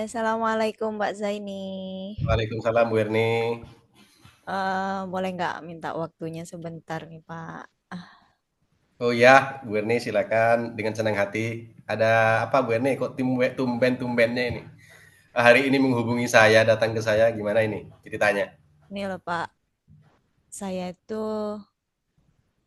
Assalamualaikum Mbak Zaini. Waalaikumsalam Bu Erni. Boleh nggak minta waktunya sebentar nih Pak? Oh ya, Bu Erni silakan dengan senang hati. Ada apa Bu Erni? Kok tumben-tumbennya ini? Hari ini menghubungi saya, datang ke saya, gimana ini ceritanya? Ini loh Pak, saya itu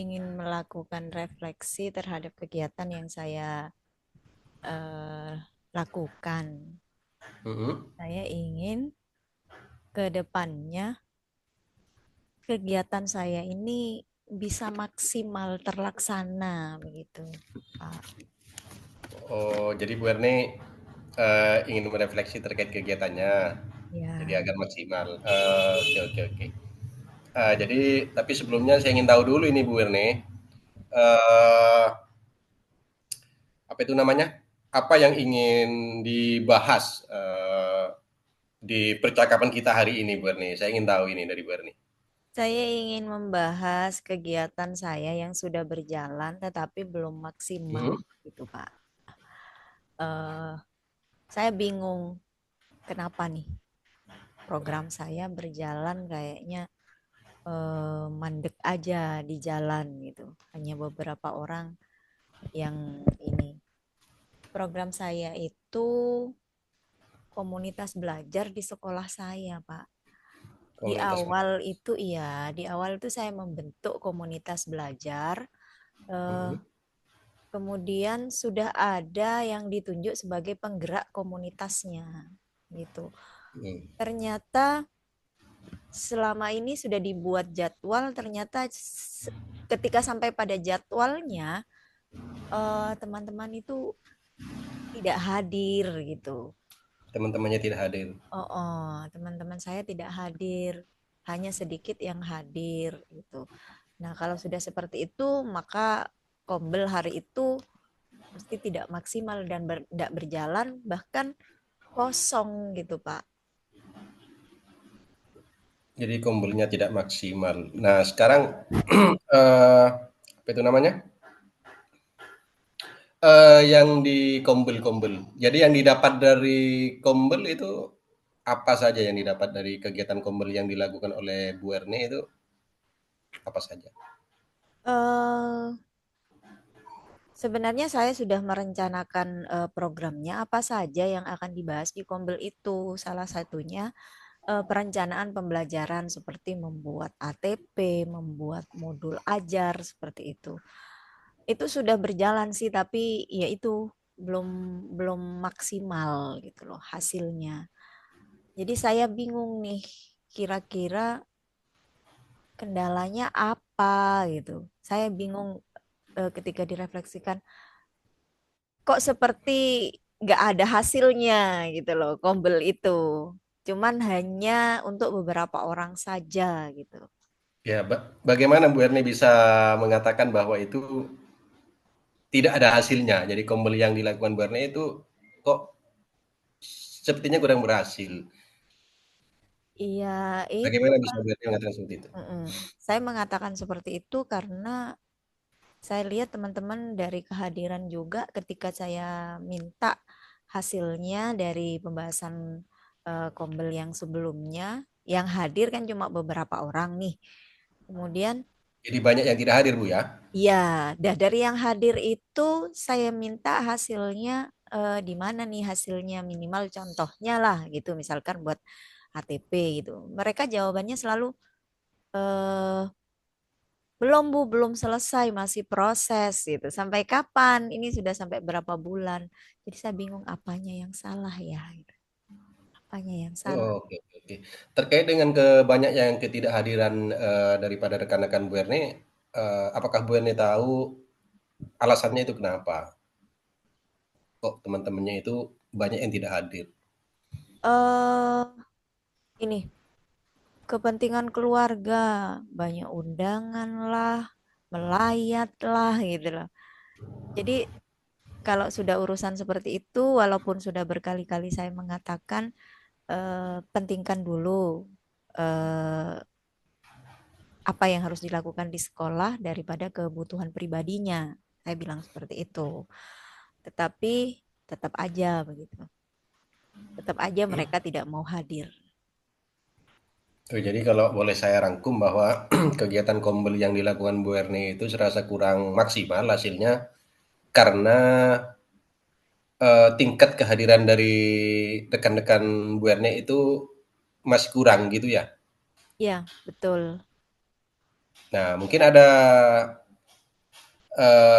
ingin melakukan refleksi terhadap kegiatan yang saya eh, lakukan. Mhm. Saya ingin ke depannya kegiatan saya ini bisa maksimal terlaksana begitu, Pak. Oh, jadi Bu Erni ingin merefleksi terkait kegiatannya, jadi Ya, agar maksimal. Oke, oke, oke. Jadi, tapi sebelumnya saya ingin tahu dulu ini Bu Erni, eh, apa itu namanya? Apa yang ingin dibahas di percakapan kita hari ini, Bu Erni? Saya ingin tahu ini dari Bu Erni. saya ingin membahas kegiatan saya yang sudah berjalan tetapi belum maksimal Mhm. gitu, Pak. eh saya bingung kenapa nih program saya berjalan kayaknya mandek aja di jalan gitu. Hanya beberapa orang yang ini. Program saya itu komunitas belajar di sekolah saya, Pak. Di Komunitas awal itu iya, di awal itu saya membentuk komunitas belajar. eh, mhm, Kemudian sudah ada yang ditunjuk sebagai penggerak komunitasnya gitu. mhm, Ternyata selama ini sudah dibuat jadwal, ternyata ketika sampai pada jadwalnya teman-teman itu tidak hadir gitu. teman-temannya tidak hadir. Teman-teman saya tidak hadir, hanya sedikit yang hadir gitu. Nah, kalau sudah seperti itu, maka Kombel hari itu mesti tidak maksimal dan tidak berjalan, bahkan kosong gitu, Pak. Jadi kumpulnya tidak maksimal. Nah, sekarang apa itu namanya? Yang di kombel-kombel. Jadi yang didapat dari kombel itu apa saja yang didapat dari kegiatan kombel yang dilakukan oleh Bu Erni itu apa saja? eh Sebenarnya saya sudah merencanakan programnya apa saja yang akan dibahas di Kombel itu. Salah satunya perencanaan pembelajaran seperti membuat ATP, membuat modul ajar seperti itu. Itu sudah berjalan sih, tapi ya itu belum belum maksimal gitu loh hasilnya. Jadi saya bingung nih, kira-kira kendalanya apa gitu. Saya bingung ketika direfleksikan, kok seperti nggak ada hasilnya gitu loh, Kombel itu. Cuman hanya untuk beberapa orang saja gitu. Ya, bagaimana Bu Erni bisa mengatakan bahwa itu tidak ada hasilnya? Jadi kombel yang dilakukan Bu Erni itu kok sepertinya kurang berhasil. Iya, itu Bagaimana bisa Pak. Bu Erni mengatakan seperti itu? Mm-mm. Saya mengatakan seperti itu karena saya lihat teman-teman dari kehadiran juga ketika saya minta hasilnya dari pembahasan Kombel yang sebelumnya, yang hadir kan cuma beberapa orang nih. Kemudian Jadi banyak yang tidak hadir Bu ya? ya, dari yang hadir itu saya minta hasilnya di mana nih hasilnya, minimal contohnya lah gitu, misalkan buat HTP gitu. Mereka jawabannya selalu eh, belum Bu, belum selesai, masih proses gitu. Sampai kapan? Ini sudah sampai berapa bulan. Jadi saya bingung apanya yang salah ya, gitu. Apanya yang salah. Oh, oke, oke, oke. Terkait dengan banyak yang ketidakhadiran daripada rekan-rekan Bu Erni, apakah Bu Erni tahu alasannya itu kenapa? Kok teman-temannya itu banyak yang tidak hadir? eh ini kepentingan keluarga, banyak undangan lah, melayat lah gitu loh. Jadi kalau sudah urusan seperti itu, walaupun sudah berkali-kali saya mengatakan pentingkan dulu eh, apa yang harus dilakukan di sekolah daripada kebutuhan pribadinya. Saya bilang seperti itu. Tetapi tetap aja begitu. tetap aja mereka tidak mau hadir. Oh, jadi kalau boleh saya rangkum bahwa kegiatan kombel yang dilakukan Bu Erni itu serasa kurang maksimal hasilnya karena tingkat kehadiran dari rekan-rekan Bu Erni itu masih kurang gitu ya. Ya, betul. Nah, mungkin ada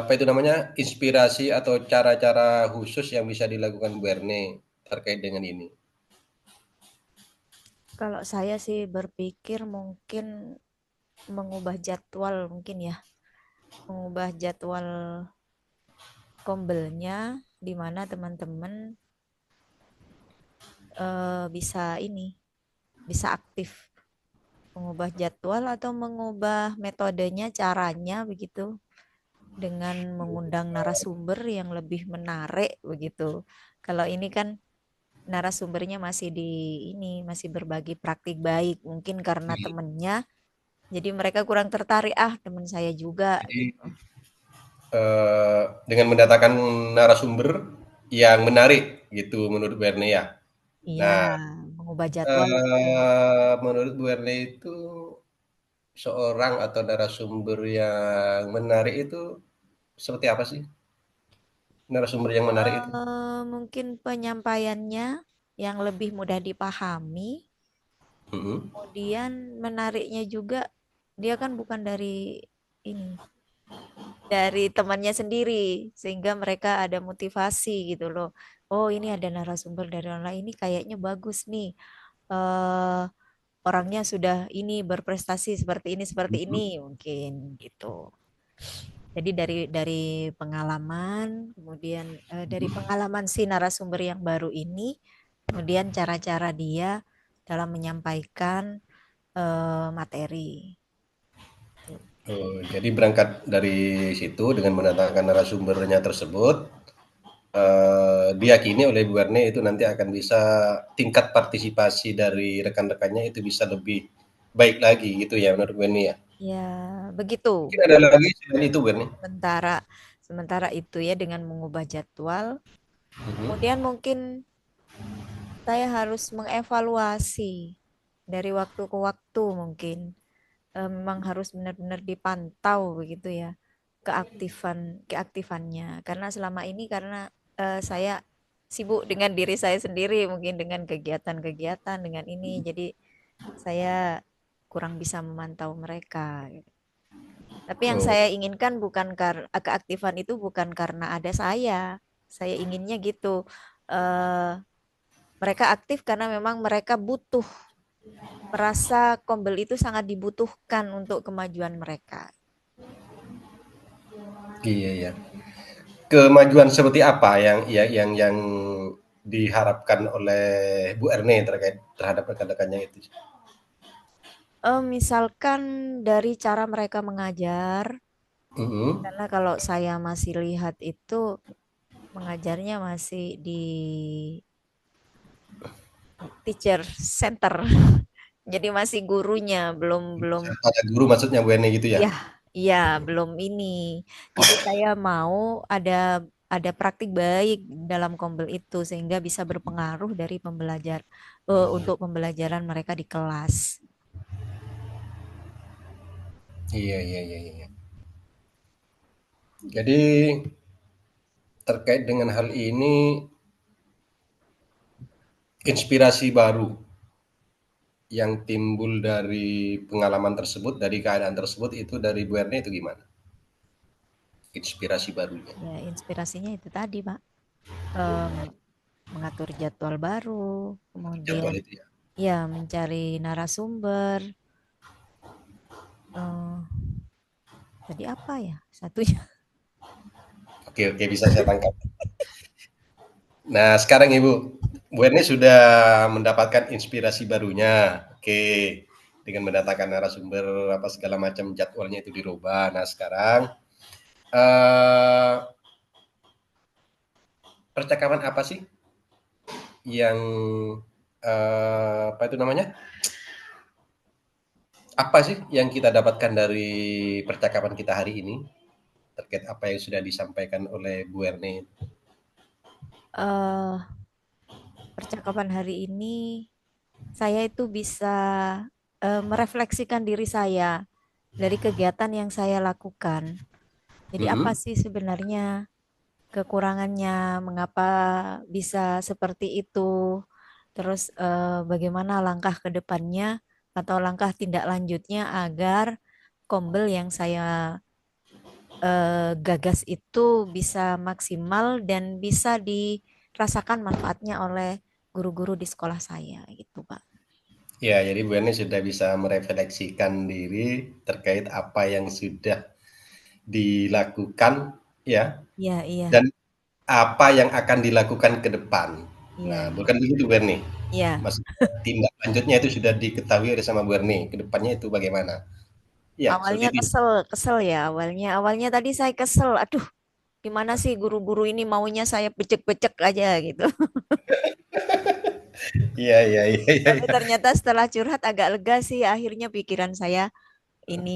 apa itu namanya, inspirasi atau cara-cara khusus yang bisa dilakukan Bu Erne terkait dengan ini? Kalau saya sih berpikir mungkin mengubah jadwal mungkin ya, mengubah jadwal kombelnya di mana teman-teman bisa ini, bisa aktif mengubah jadwal atau mengubah metodenya, caranya begitu dengan mengundang narasumber yang lebih menarik begitu. Kalau ini kan narasumbernya masih di ini, masih berbagi praktik baik, mungkin karena temennya, jadi mereka kurang tertarik, ah teman saya juga Jadi, gitu. dengan mendatangkan narasumber yang menarik gitu menurut Bu Erne ya. Iya, Nah, mengubah jadwal betul. menurut Bu Erne itu seorang atau narasumber yang menarik itu seperti apa sih? Narasumber yang menarik itu? Mungkin penyampaiannya yang lebih mudah dipahami, Mhm. kemudian menariknya juga dia kan bukan dari ini, dari temannya sendiri, sehingga mereka ada motivasi gitu loh. Oh ini ada narasumber dari online ini kayaknya bagus nih. eh Orangnya sudah ini berprestasi seperti Mhm. ini mungkin gitu. Jadi dari pengalaman, kemudian dari Mhm. pengalaman si narasumber yang baru ini, kemudian cara-cara dia dalam menyampaikan materi. Tuh. Oh, jadi berangkat dari situ dengan mendatangkan narasumbernya tersebut, diyakini oleh Bu Erne itu nanti akan bisa tingkat partisipasi dari rekan-rekannya itu bisa lebih baik lagi gitu ya menurut Bu Erne ya? Ya, begitu. Mungkin ada lagi selain itu Bu Erne? Sementara sementara itu ya dengan mengubah jadwal, Mhm. kemudian mungkin saya harus mengevaluasi dari waktu ke waktu mungkin. Memang harus benar-benar dipantau begitu ya keaktifannya karena selama ini karena saya sibuk dengan diri saya sendiri mungkin dengan kegiatan-kegiatan dengan ini jadi saya kurang bisa memantau mereka gitu. Tapi yang Oh, saya inginkan bukan karena keaktifan itu bukan karena ada saya inginnya gitu. eh Mereka aktif karena memang mereka butuh, merasa Kombel itu sangat dibutuhkan untuk kemajuan mereka. iya ya. Kemajuan seperti apa yang diharapkan oleh Bu Erne terkait terhadap rekan-rekannya itu? Misalkan dari cara mereka mengajar, Mhm. karena kalau saya masih lihat itu mengajarnya masih di teacher center, jadi masih gurunya, belum belum, Pada guru maksudnya Bu Erne gitu ya? ya, iya belum ini. Jadi saya mau ada ada praktik baik dalam Kombel itu sehingga bisa berpengaruh dari untuk pembelajaran mereka di kelas. Iya iya iya iya. Jadi terkait dengan hal ini, inspirasi baru yang timbul dari pengalaman tersebut, dari keadaan tersebut itu dari Bu Erne itu gimana? Inspirasi barunya. Ya, inspirasinya itu tadi, Pak. Em, Mengatur jadwal baru, kemudian Jadwal itu ya. ya mencari narasumber. eh Tadi apa ya satunya? Oke oke bisa saya tangkap. Nah sekarang Ibu, Bu Erne sudah mendapatkan inspirasi barunya. Oke, dengan mendatangkan narasumber apa segala macam jadwalnya itu dirubah. Nah sekarang eh, percakapan apa sih yang apa itu namanya? Apa sih yang kita dapatkan dari percakapan kita hari ini terkait apa yang sudah disampaikan oleh Bu Erne? eh percakapan hari ini saya itu bisa merefleksikan diri saya dari kegiatan yang saya lakukan. Jadi apa Mhm. sih sebenarnya kekurangannya, mengapa bisa seperti itu, terus bagaimana langkah ke depannya atau langkah tindak lanjutnya agar kombel yang saya gagas itu bisa maksimal dan bisa dirasakan manfaatnya oleh guru-guru di sekolah saya gitu, Pak. Ya, jadi Bu Erni sudah bisa merefleksikan diri terkait apa yang sudah dilakukan ya, Iya, iya, dan apa yang akan dilakukan ke depan. iya, Nah, iya. bukan begitu Bu Erni? Iya. Maksudnya tindak lanjutnya itu sudah diketahui oleh sama Bu Erni, ke depannya itu bagaimana? Iya, Awalnya seperti itu. kesel, kesel ya. Awalnya tadi saya kesel. Aduh, gimana sih guru-guru ini maunya saya becek-becek aja gitu. Iya iya iya iya Tapi iya. ternyata setelah curhat agak lega sih. Akhirnya pikiran saya ini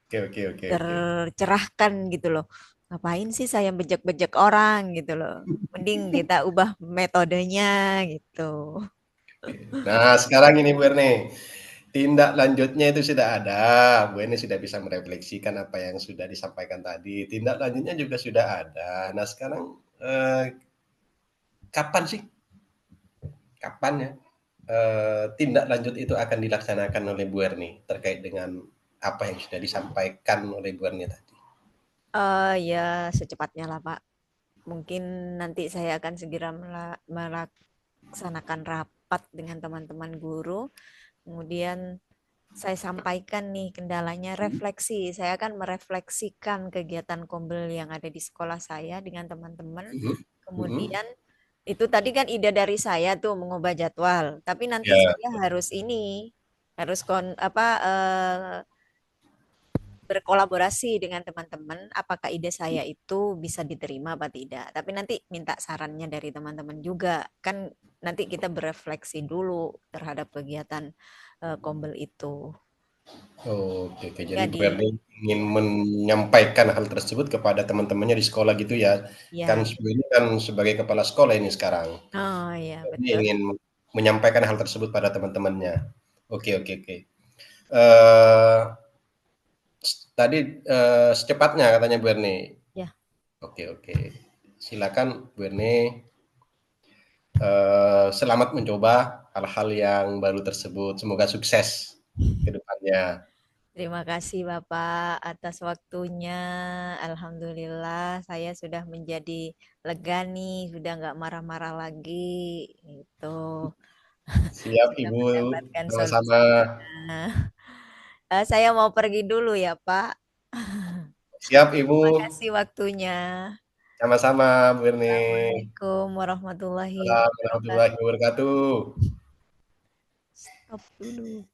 Oke oke oke oke. tercerahkan gitu loh. Ngapain sih saya bejek-bejek orang gitu loh. Mending kita ubah metodenya gitu. Nah, sekarang ini Bu Erni, tindak lanjutnya itu sudah ada. Bu Erni sudah bisa merefleksikan apa yang sudah disampaikan tadi. Tindak lanjutnya juga sudah ada. Nah, sekarang kapan sih? Kapan ya? Tindak lanjut itu akan dilaksanakan oleh Bu Erni terkait dengan apa yang sudah disampaikan oleh Bu Erni tadi. Ya secepatnya lah Pak. Mungkin nanti saya akan segera melaksanakan rapat dengan teman-teman guru. Kemudian saya sampaikan nih kendalanya refleksi. Saya akan merefleksikan kegiatan kombel yang ada di sekolah saya dengan teman-teman. Mhm, mhm. Kemudian itu tadi kan ide dari saya tuh mengubah jadwal. Tapi nanti Ya, saya harus ini harus apa berkolaborasi dengan teman-teman apakah ide saya itu bisa diterima apa tidak. Tapi nanti minta sarannya dari teman-teman juga. Kan nanti kita berefleksi dulu terhadap kegiatan kombel itu. oke oke. Jadi Bu Jadi, Erni ingin menyampaikan hal tersebut kepada teman-temannya di sekolah gitu ya? Kan ya. sebenarnya kan sebagai kepala sekolah ini sekarang. Oh ya, Ini betul. ingin menyampaikan hal tersebut pada teman-temannya. Oke oke oke. Eee, tadi, secepatnya katanya Bu Erni. Ya. Oke oke. Silakan Bu Erni, selamat mencoba hal-hal yang baru tersebut. Semoga sukses ke depannya. Terima kasih Bapak atas waktunya. Alhamdulillah saya sudah menjadi lega nih, sudah nggak marah-marah lagi. Itu Siap sudah Ibu, mendapatkan sama-sama. solusinya. Saya mau pergi dulu ya Pak. Siap Ibu, Terima kasih waktunya. sama-sama Bu Erni. Assalamualaikum warahmatullahi Waalaikumsalam warahmatullahi wabarakatuh. wabarakatuh. Stop dulu.